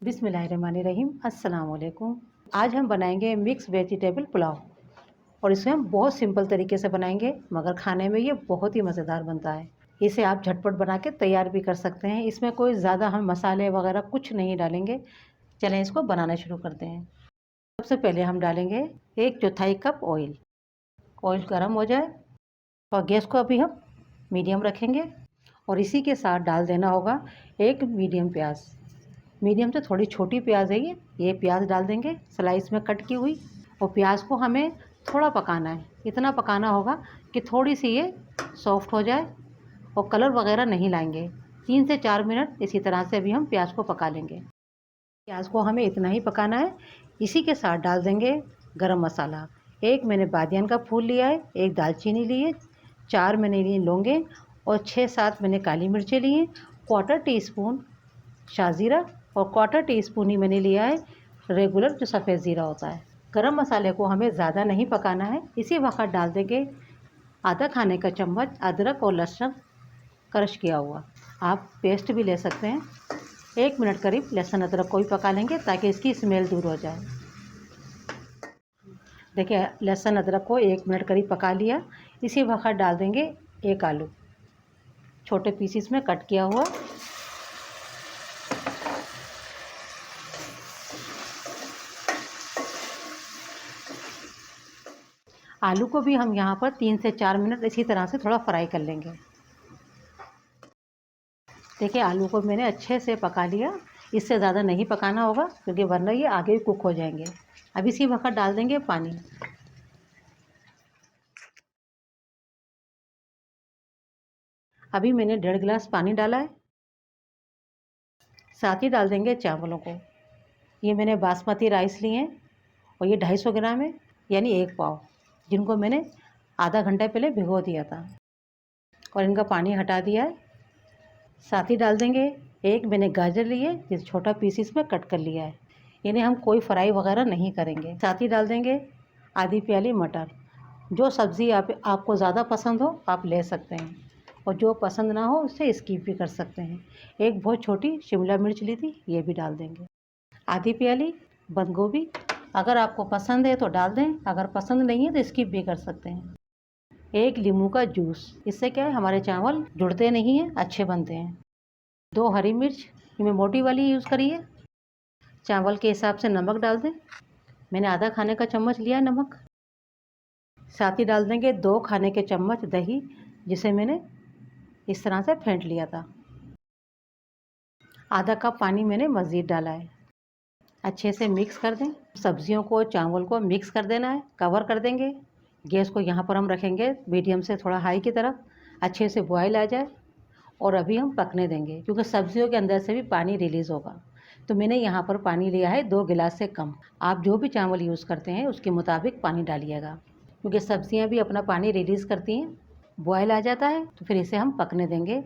बिस्मिल्लाहिर्रहमानिर्रहीम। अस्सलाम वालेकुम। आज हम बनाएंगे मिक्स वेजिटेबल पुलाव और इसे हम बहुत सिंपल तरीके से बनाएंगे मगर खाने में ये बहुत ही मज़ेदार बनता है। इसे आप झटपट बना के तैयार भी कर सकते हैं। इसमें कोई ज़्यादा हम मसाले वगैरह कुछ नहीं डालेंगे। चलें इसको बनाना शुरू करते हैं। सबसे पहले हम डालेंगे 1/4 कप ऑयल। ऑयल गर्म हो जाए और गैस को अभी हम मीडियम रखेंगे और इसी के साथ डाल देना होगा एक मीडियम प्याज। मीडियम से थोड़ी छोटी प्याज है ये प्याज डाल देंगे स्लाइस में कट की हुई। और प्याज को हमें थोड़ा पकाना है, इतना पकाना होगा कि थोड़ी सी ये सॉफ्ट हो जाए और कलर वगैरह नहीं लाएंगे। 3 से 4 मिनट इसी तरह से अभी हम प्याज को पका लेंगे। प्याज को हमें इतना ही पकाना है। इसी के साथ डाल देंगे गरम मसाला। एक मैंने बादियान का फूल लिया है, एक दालचीनी ली है, 4 मैंने लिए लौंगे और 6-7 मैंने काली मिर्चें ली हैं, 1/4 टीस्पून शाज़ीरा और 1/4 टीस्पून ही मैंने लिया है रेगुलर जो सफ़ेद ज़ीरा होता है। गरम मसाले को हमें ज़्यादा नहीं पकाना है। इसी वक्त डाल देंगे आधा खाने का चम्मच अदरक और लहसुन क्रश किया हुआ। आप पेस्ट भी ले सकते हैं। 1 मिनट करीब लहसुन अदरक को भी पका लेंगे ताकि इसकी स्मेल दूर हो जाए। देखिए लहसुन अदरक को 1 मिनट करीब पका लिया। इसी वक्त डाल देंगे एक आलू छोटे पीसीस में कट किया हुआ। आलू को भी हम यहाँ पर 3 से 4 मिनट इसी तरह से थोड़ा फ्राई कर लेंगे। देखिए आलू को मैंने अच्छे से पका लिया। इससे ज़्यादा नहीं पकाना होगा क्योंकि वरना ये आगे भी कुक हो जाएंगे। अब इसी वक्त डाल देंगे पानी। अभी मैंने 1.5 गिलास पानी डाला है। साथ ही डाल देंगे चावलों को। ये मैंने बासमती राइस लिए हैं और ये 250 ग्राम है यानी 1 पाव, जिनको मैंने आधा घंटा पहले भिगो दिया था और इनका पानी हटा दिया है। साथ ही डाल देंगे एक मैंने गाजर ली है जिसे छोटा पीसीस में कट कर लिया है। इन्हें हम कोई फ्राई वगैरह नहीं करेंगे। साथ ही डाल देंगे आधी प्याली मटर। जो सब्ज़ी आपको ज़्यादा पसंद हो आप ले सकते हैं और जो पसंद ना हो उसे स्किप भी कर सकते हैं। एक बहुत छोटी शिमला मिर्च ली थी, ये भी डाल देंगे। आधी प्याली बंद गोभी। अगर आपको पसंद है तो डाल दें, अगर पसंद नहीं है तो स्किप भी कर सकते हैं। एक नींबू का जूस। इससे क्या है हमारे चावल जुड़ते नहीं हैं, अच्छे बनते हैं। 2 हरी मिर्च, मैं मोटी वाली यूज़ करी है। चावल के हिसाब से नमक डाल दें। मैंने आधा खाने का चम्मच लिया है नमक। साथ ही डाल देंगे 2 खाने के चम्मच दही, जिसे मैंने इस तरह से फेंट लिया था। आधा कप पानी मैंने मज़ीद डाला है। अच्छे से मिक्स कर दें। सब्जियों को चावल को मिक्स कर देना है। कवर कर देंगे। गैस को यहाँ पर हम रखेंगे मीडियम से थोड़ा हाई की तरफ। अच्छे से बॉयल आ जाए और अभी हम पकने देंगे क्योंकि सब्जियों के अंदर से भी पानी रिलीज़ होगा। तो मैंने यहाँ पर पानी लिया है 2 गिलास से कम। आप जो भी चावल यूज़ करते हैं उसके मुताबिक पानी डालिएगा क्योंकि सब्जियाँ भी अपना पानी रिलीज़ करती हैं। बॉयल आ जाता है तो फिर इसे हम पकने देंगे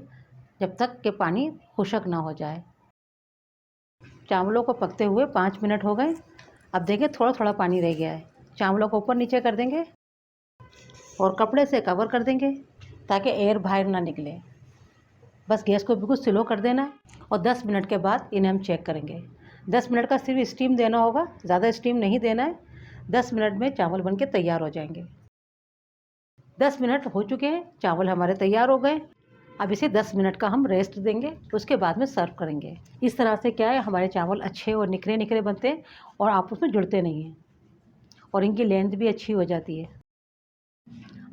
जब तक कि पानी खुश्क ना हो जाए। चावलों को पकते हुए 5 मिनट हो गए। अब देखिए थोड़ा थोड़ा पानी रह गया है। चावलों को ऊपर नीचे कर देंगे और कपड़े से कवर कर देंगे ताकि एयर बाहर ना निकले। बस गैस को बिल्कुल स्लो कर देना है और 10 मिनट के बाद इन्हें हम चेक करेंगे। 10 मिनट का सिर्फ स्टीम देना होगा, ज़्यादा स्टीम नहीं देना है। 10 मिनट में चावल बन के तैयार हो जाएंगे। 10 मिनट हो चुके हैं, चावल हमारे तैयार हो गए। अब इसे 10 मिनट का हम रेस्ट देंगे, उसके बाद में सर्व करेंगे। इस तरह से क्या है हमारे चावल अच्छे और निखरे निखरे बनते हैं और आपस में जुड़ते नहीं हैं और इनकी लेंथ भी अच्छी हो जाती है।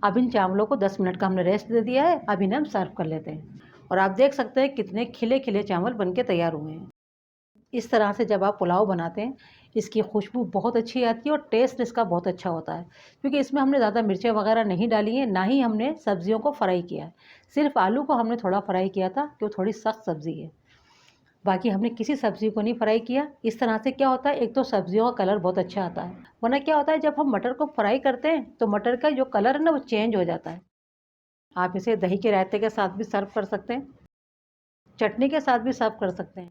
अब इन चावलों को 10 मिनट का हमने रेस्ट दे दिया है। अब इन्हें हम सर्व कर लेते हैं और आप देख सकते हैं कितने खिले खिले चावल बनके तैयार हुए हैं। इस तरह से जब आप पुलाव बनाते हैं इसकी खुशबू बहुत अच्छी आती है और टेस्ट इसका बहुत अच्छा होता है क्योंकि इसमें हमने ज़्यादा मिर्चें वगैरह नहीं डाली हैं, ना ही हमने सब्जियों को फ्राई किया है। सिर्फ आलू को हमने थोड़ा फ्राई किया था कि वो थोड़ी सख्त सब्ज़ी है। बाकी हमने किसी सब्ज़ी को नहीं फ्राई किया। इस तरह से क्या होता है, एक तो सब्जियों का कलर बहुत अच्छा आता है, वरना क्या होता है जब हम मटर को फ्राई करते हैं तो मटर का जो कलर है ना वो चेंज हो जाता है। आप इसे दही के रायते के साथ भी सर्व कर सकते हैं, चटनी के साथ भी सर्व कर सकते हैं।